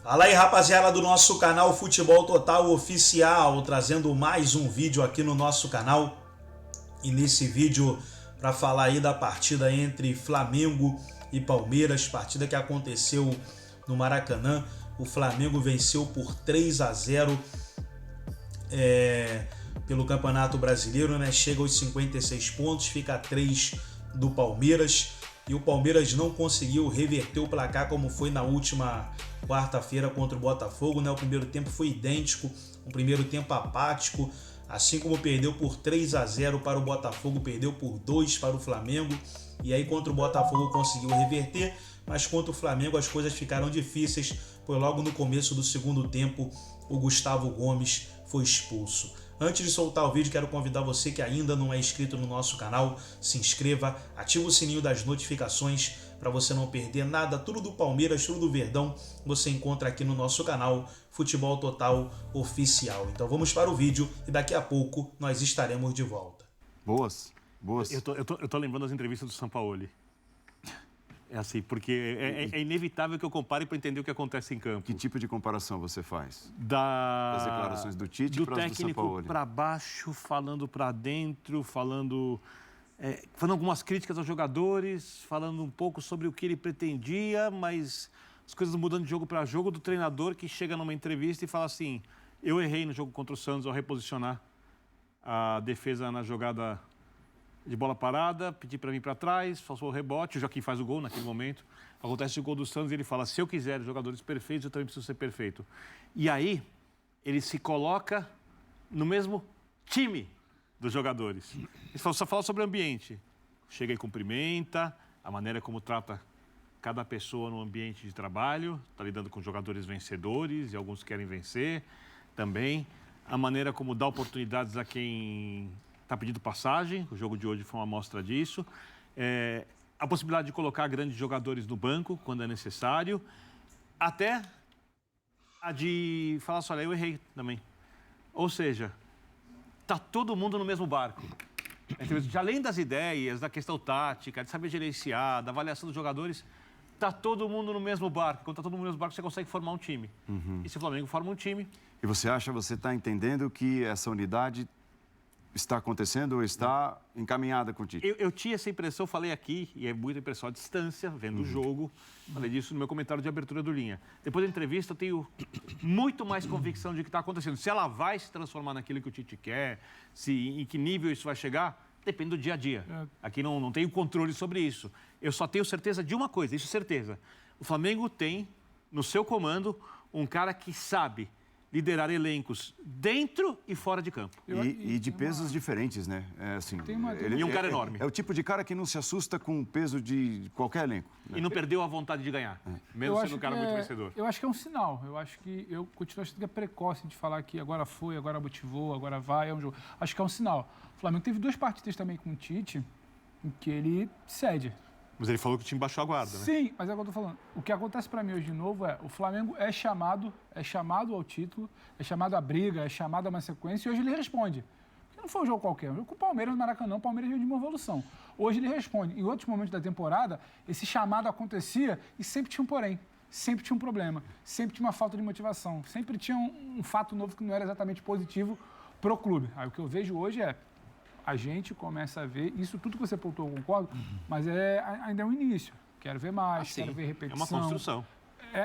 Fala aí, rapaziada do nosso canal Futebol Total Oficial, trazendo mais um vídeo aqui no nosso canal. E nesse vídeo, para falar aí da partida entre Flamengo e Palmeiras, partida que aconteceu no Maracanã. O Flamengo venceu por 3-0 pelo Campeonato Brasileiro, né? Chega aos 56 pontos, fica a 3 do Palmeiras. E o Palmeiras não conseguiu reverter o placar como foi na última quarta-feira contra o Botafogo, né? O primeiro tempo foi idêntico, um primeiro tempo apático, assim como perdeu por 3-0 para o Botafogo, perdeu por 2 para o Flamengo, e aí contra o Botafogo conseguiu reverter, mas contra o Flamengo as coisas ficaram difíceis, pois logo no começo do segundo tempo o Gustavo Gomes foi expulso. Antes de soltar o vídeo, quero convidar você que ainda não é inscrito no nosso canal, se inscreva, ativa o sininho das notificações para você não perder nada, tudo do Palmeiras, tudo do Verdão, você encontra aqui no nosso canal Futebol Total Oficial. Então vamos para o vídeo e daqui a pouco nós estaremos de volta. Boas. Eu tô lembrando das entrevistas do Sampaoli. É assim, porque é inevitável que eu compare para entender o que acontece em campo. Que tipo de comparação você faz? Das declarações do Tite do para as do técnico Sampaoli. para baixo, falando para dentro, falando algumas críticas aos jogadores, falando um pouco sobre o que ele pretendia, mas as coisas mudando de jogo para jogo, do treinador que chega numa entrevista e fala assim: eu errei no jogo contra o Santos ao reposicionar a defesa na jogada de bola parada, pedi para vir para trás, falsou o rebote, o Joaquim faz o gol naquele momento, acontece o gol do Santos e ele fala: se eu quiser jogadores perfeitos, eu também preciso ser perfeito. E aí, ele se coloca no mesmo time dos jogadores. Ele só fala sobre o ambiente. Chega e cumprimenta, a maneira como trata cada pessoa no ambiente de trabalho, está lidando com jogadores vencedores e alguns querem vencer também. A maneira como dá oportunidades a quem está pedindo passagem, o jogo de hoje foi uma amostra disso. A possibilidade de colocar grandes jogadores no banco quando é necessário. Até a de falar assim: olha, eu errei também. Ou seja, está todo mundo no mesmo barco. Além das ideias, da questão tática, de saber gerenciar, da avaliação dos jogadores, está todo mundo no mesmo barco. Quando está todo mundo no mesmo barco, você consegue formar um time. E se o Flamengo forma um time... E você está entendendo que essa unidade está acontecendo ou está encaminhada com o Tite? Eu tinha essa impressão, falei aqui, e é muita impressão à distância, vendo o jogo. Falei disso no meu comentário de abertura do Linha. Depois da entrevista, eu tenho muito mais convicção de que está acontecendo. Se ela vai se transformar naquilo que o Tite quer, em que nível isso vai chegar, depende do dia a dia. Aqui não tenho controle sobre isso. Eu só tenho certeza de uma coisa, isso é certeza. O Flamengo tem, no seu comando, um cara que sabe liderar elencos dentro e fora de campo. E de pesos diferentes, né? E um cara enorme. É o tipo de cara que não se assusta com o peso de qualquer elenco. Né? E não perdeu a vontade de ganhar, mesmo sendo um cara muito vencedor. Eu acho que é um sinal. Eu continuo achando que é precoce de falar que agora foi, agora motivou, agora vai, é um jogo. Acho que é um sinal. O Flamengo teve 2 partidas também com o Tite em que ele cede. Mas ele falou que o time baixou a guarda, né? Sim, mas é o que eu tô falando. O que acontece para mim hoje de novo o Flamengo é chamado ao título, é chamado à briga, é chamado a uma sequência, e hoje ele responde. Porque não foi um jogo qualquer, um jogo com o Palmeiras no Maracanã, o Palmeiras veio de uma evolução. Hoje ele responde. Em outros momentos da temporada, esse chamado acontecia e sempre tinha um porém, sempre tinha um problema, sempre tinha uma falta de motivação, sempre tinha um fato novo que não era exatamente positivo pro clube. Aí o que eu vejo hoje a gente começa a ver, isso tudo que você pontuou, eu concordo, mas ainda é um início. Quero ver mais, quero ver repetição. É uma construção.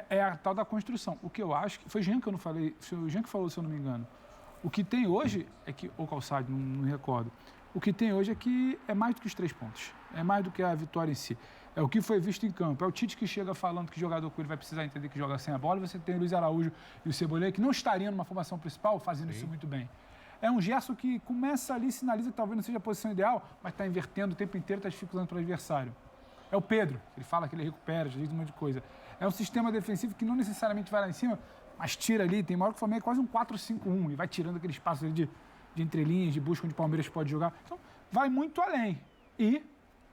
É a tal da construção. O que eu acho, foi o Jean que eu não falei, foi o Jean que falou, se eu não me engano. O que tem hoje é que, ou Calçado, não me recordo, o que tem hoje é que é mais do que os 3 pontos, é mais do que a vitória em si. É o que foi visto em campo. É o Tite que chega falando que o jogador com ele vai precisar entender que joga sem a bola, você tem o Luiz Araújo e o Cebolinha, que não estariam numa formação principal, fazendo isso muito bem. É um Gerson que começa ali, sinaliza que talvez não seja a posição ideal, mas está invertendo o tempo inteiro, está dificultando para o adversário. É o Pedro, ele fala que ele recupera, diz um monte de coisa. É um sistema defensivo que não necessariamente vai lá em cima, mas tira ali, tem uma hora que o Flamengo é quase um 4-5-1, e vai tirando aquele espaço ali de entrelinhas, de busca onde o Palmeiras pode jogar. Então, vai muito além. E,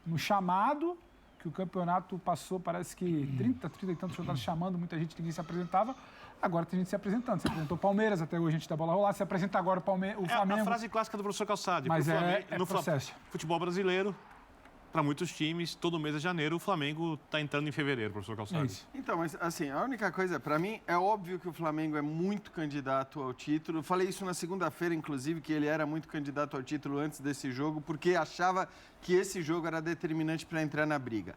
no chamado, que o campeonato passou, parece que 30 e tantos jogadores chamando, muita gente, ninguém se apresentava. Agora tem gente se apresentando. Se apresentou o Palmeiras, até hoje a gente da bola rolar. Se apresenta agora o Flamengo. É a frase clássica do professor Calçade. Mas no futebol brasileiro, para muitos times, todo mês de janeiro, o Flamengo está entrando em fevereiro, professor Calçado. Então, mas assim, a única coisa, para mim, é óbvio que o Flamengo é muito candidato ao título. Eu falei isso na segunda-feira, inclusive, que ele era muito candidato ao título antes desse jogo, porque achava que esse jogo era determinante para entrar na briga.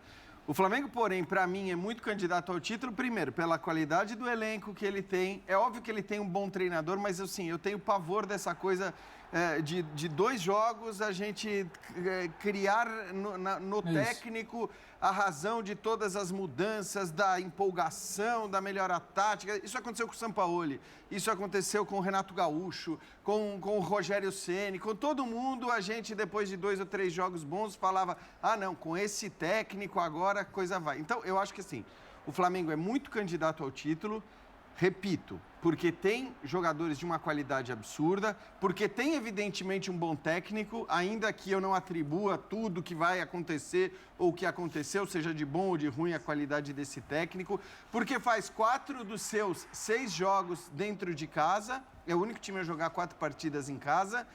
O Flamengo, porém, para mim, é muito candidato ao título, primeiro, pela qualidade do elenco que ele tem. É óbvio que ele tem um bom treinador, mas assim, eu tenho pavor dessa coisa de 2 jogos a gente criar no técnico a razão de todas as mudanças, da empolgação, da melhora tática. Isso aconteceu com o Sampaoli, isso aconteceu com o Renato Gaúcho, com o Rogério Ceni, com todo mundo. A gente, depois de 2 ou 3 jogos bons, falava, não, com esse técnico agora a coisa vai. Então, eu acho que assim, o Flamengo é muito candidato ao título, repito, porque tem jogadores de uma qualidade absurda, porque tem, evidentemente, um bom técnico, ainda que eu não atribua tudo que vai acontecer ou que aconteceu, seja de bom ou de ruim a qualidade desse técnico, porque faz 4 dos seus 6 jogos dentro de casa, é o único time a jogar 4 partidas em casa,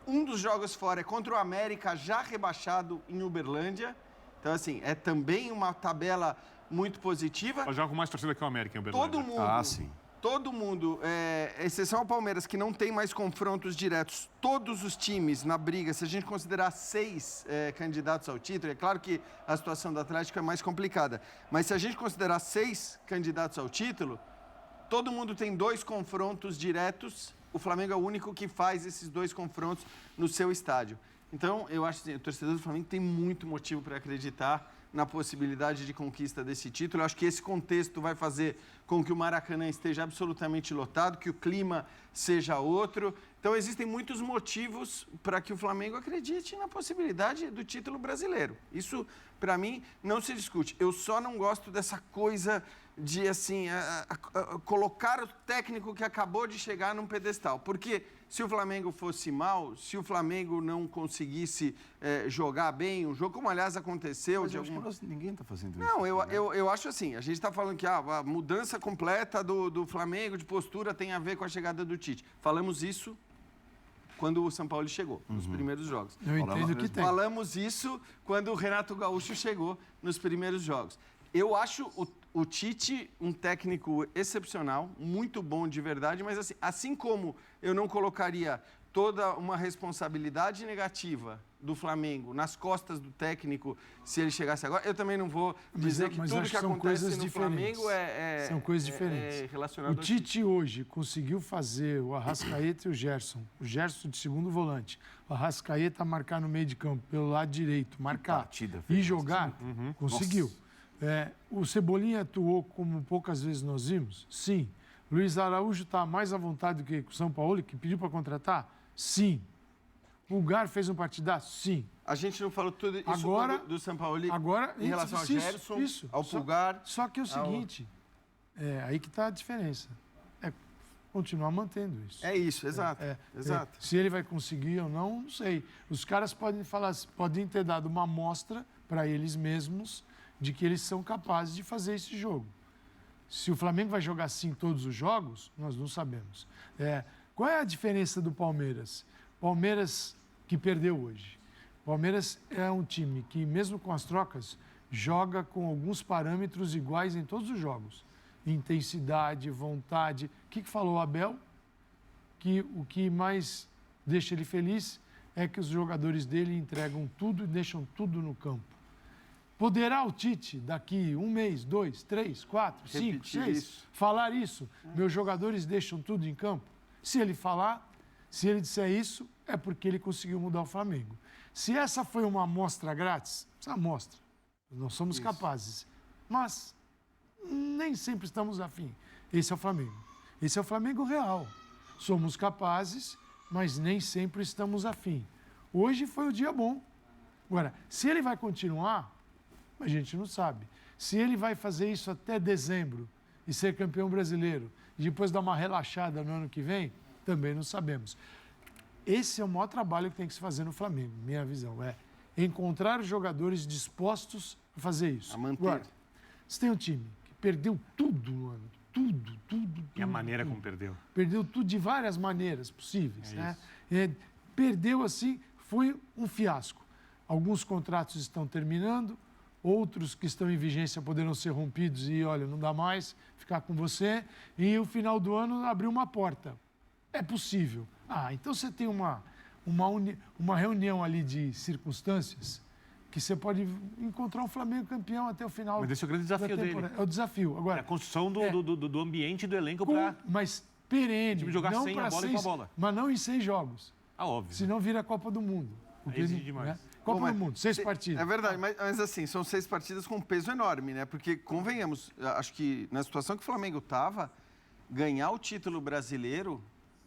um dos jogos fora é contra o América, já rebaixado em Uberlândia, então, assim, é também uma tabela muito positiva. Ela joga com mais torcida que o América em Uberlândia. Todo mundo, sim. Todo mundo, exceção ao Palmeiras, que não tem mais confrontos diretos, todos os times na briga, se a gente considerar 6 candidatos ao título, é claro que a situação do Atlético é mais complicada, mas se a gente considerar 6 candidatos ao título, todo mundo tem 2 confrontos diretos, o Flamengo é o único que faz esses 2 confrontos no seu estádio. Então, eu acho que o torcedor do Flamengo tem muito motivo para acreditar na possibilidade de conquista desse título. Eu acho que esse contexto vai fazer com que o Maracanã esteja absolutamente lotado, que o clima seja outro. Então, existem muitos motivos para que o Flamengo acredite na possibilidade do título brasileiro. Isso, para mim, não se discute. Eu só não gosto dessa coisa de, assim, colocar o técnico que acabou de chegar num pedestal. Porque se o Flamengo fosse mal, se o Flamengo não conseguisse jogar bem o jogo, como aliás aconteceu... Mas ninguém está fazendo isso. Não, eu acho assim, a gente está falando que a mudança completa do Flamengo de postura tem a ver com a chegada do Tite. Falamos isso quando o São Paulo chegou, nos primeiros jogos. Eu entendo que tem. Falamos isso quando o Renato Gaúcho chegou nos primeiros jogos. Eu acho o Tite um técnico excepcional, muito bom de verdade, mas assim como eu não colocaria toda uma responsabilidade negativa do Flamengo nas costas do técnico se ele chegasse agora, eu também não vou dizer que tudo que acontece no Flamengo são coisas diferentes. Relacionado o Tite hoje conseguiu fazer o Arrascaeta e o Gerson de segundo volante, o Arrascaeta marcar no meio de campo, pelo lado direito, marcar e jogar, conseguiu. O Cebolinha atuou como poucas vezes nós vimos? Sim. Luiz Araújo está mais à vontade do que o São Paulo, que pediu para contratar? Sim. O Pulgar fez um partidaço? Sim. A gente não falou tudo isso agora, do São Paulo em relação ao Gerson, ao Pulgar. Só que é o seguinte, aí que está a diferença. É continuar mantendo isso. É isso, exato. Exato. Se ele vai conseguir ou não, não sei. Os caras podem ter dado uma amostra para eles mesmos de que eles são capazes de fazer esse jogo. Se o Flamengo vai jogar assim todos os jogos, nós não sabemos. Qual é a diferença do Palmeiras? Palmeiras que perdeu hoje. Palmeiras é um time que, mesmo com as trocas, joga com alguns parâmetros iguais em todos os jogos. Intensidade, vontade. O que falou o Abel? Que o que mais deixa ele feliz é que os jogadores dele entregam tudo e deixam tudo no campo. Poderá o Tite, daqui 1 mês, 2, 3, 4, 5, 6, falar isso? Meus jogadores deixam tudo em campo? Se ele falar, se ele disser isso, é porque ele conseguiu mudar o Flamengo. Se essa foi uma amostra grátis, essa amostra, nós somos capazes. Mas nem sempre estamos afim. Esse é o Flamengo. Esse é o Flamengo real. Somos capazes, mas nem sempre estamos afim. Hoje foi o dia bom. Agora, se ele vai continuar, a gente não sabe. Se ele vai fazer isso até dezembro e ser campeão brasileiro e depois dar uma relaxada no ano que vem, também não sabemos. Esse é o maior trabalho que tem que se fazer no Flamengo, minha visão. É encontrar os jogadores dispostos a fazer isso. A manter. Agora, você tem um time que perdeu tudo no ano. Tudo. E a maneira como perdeu? Perdeu tudo de várias maneiras possíveis. Perdeu assim, foi um fiasco. alguns contratos estão terminando, outros que estão em vigência poderão ser rompidos e, olha, não dá mais ficar com você. E o final do ano abriu uma porta. É possível. Então você tem uma reunião ali de circunstâncias que você pode encontrar um Flamengo campeão até o final. Mas esse é o grande desafio dele. É o desafio. Agora, a construção do ambiente do elenco para... Mas perene, jogar não sem a bola e com a bola. Mas não em 6 jogos. Óbvio. Senão vira a Copa do Mundo. Exige demais. Né? Copa do Mundo, 6 partidas. É verdade, mas assim, são 6 partidas com um peso enorme, né? Porque, convenhamos, acho que na situação que o Flamengo estava, ganhar o título brasileiro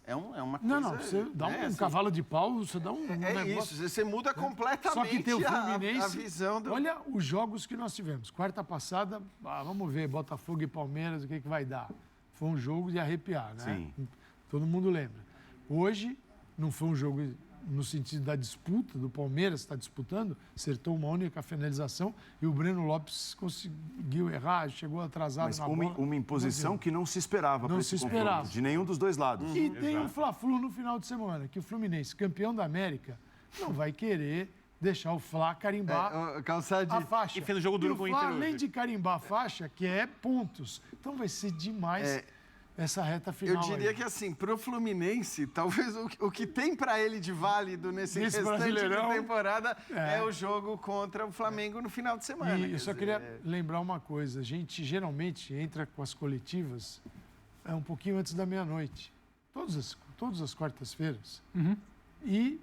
é uma coisa... Não, você dá um assim, cavalo de pau, você dá um negócio... Isso, você muda completamente Só que tem o Fluminense, a visão do... Olha os jogos que nós tivemos. Quarta passada, vamos ver, Botafogo e Palmeiras, o que vai dar. Foi um jogo de arrepiar, né? Sim. Todo mundo lembra. Hoje, não foi um jogo no sentido da disputa, do Palmeiras está disputando, acertou uma única finalização e o Breno Lopes conseguiu errar, chegou atrasado Mas na bola. uma imposição que não se esperava para esse confronto, de nenhum dos dois lados. E tem o Fla-Flu no final de semana, que o Fluminense, campeão da América, não vai querer deixar o Fla carimbar a faixa. E fez o jogo duro com o Inter hoje. Além de carimbar a faixa, que é pontos. Então vai ser demais essa reta final. Eu diria que assim, pro Fluminense, talvez o que tem para ele de válido nesse restante da temporada é o jogo contra o Flamengo no final de semana. E eu só queria lembrar uma coisa. A gente geralmente entra com as coletivas um pouquinho antes da meia-noite. Todas as quartas-feiras. E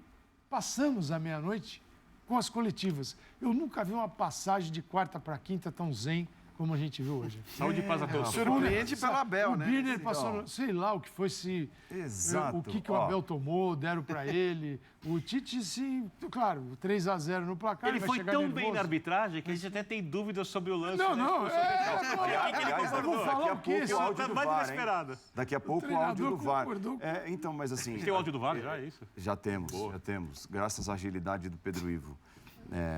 passamos a meia-noite com as coletivas. Eu nunca vi uma passagem de quarta para quinta tão zen como a gente viu hoje. Saúde e paz a todos. Surpreende pelo Abel, né? O Birner passou, sei lá o que foi, Exato. o que o Abel tomou, deram para ele. O Tite, claro, 3-0 no placar. Ele foi tão bem na arbitragem que a gente até tem dúvidas sobre o lance. Aliás, vou falar o quê? O áudio do mais VAR, inesperado. Daqui a pouco o áudio do VAR. concordou. Então, mas assim... Tem o áudio do VAR já, é isso? Já temos. Graças à agilidade do Pedro Ivo.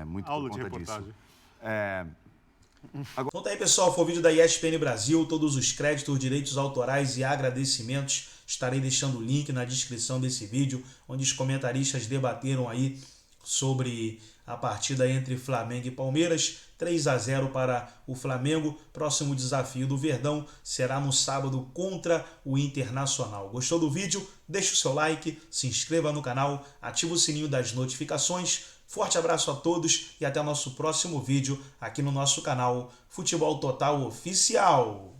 Muito Aula por de conta disso. reportagem. Então tá aí, pessoal, foi o vídeo da ESPN Brasil, todos os créditos, direitos autorais e agradecimentos. Estarei deixando o link na descrição desse vídeo, onde os comentaristas debateram aí sobre a partida entre Flamengo e Palmeiras. 3-0 para o Flamengo. Próximo desafio do Verdão será no sábado contra o Internacional. Gostou do vídeo? Deixa o seu like, se inscreva no canal, ativa o sininho das notificações. Forte abraço a todos e até o nosso próximo vídeo aqui no nosso canal Futebol Total Oficial.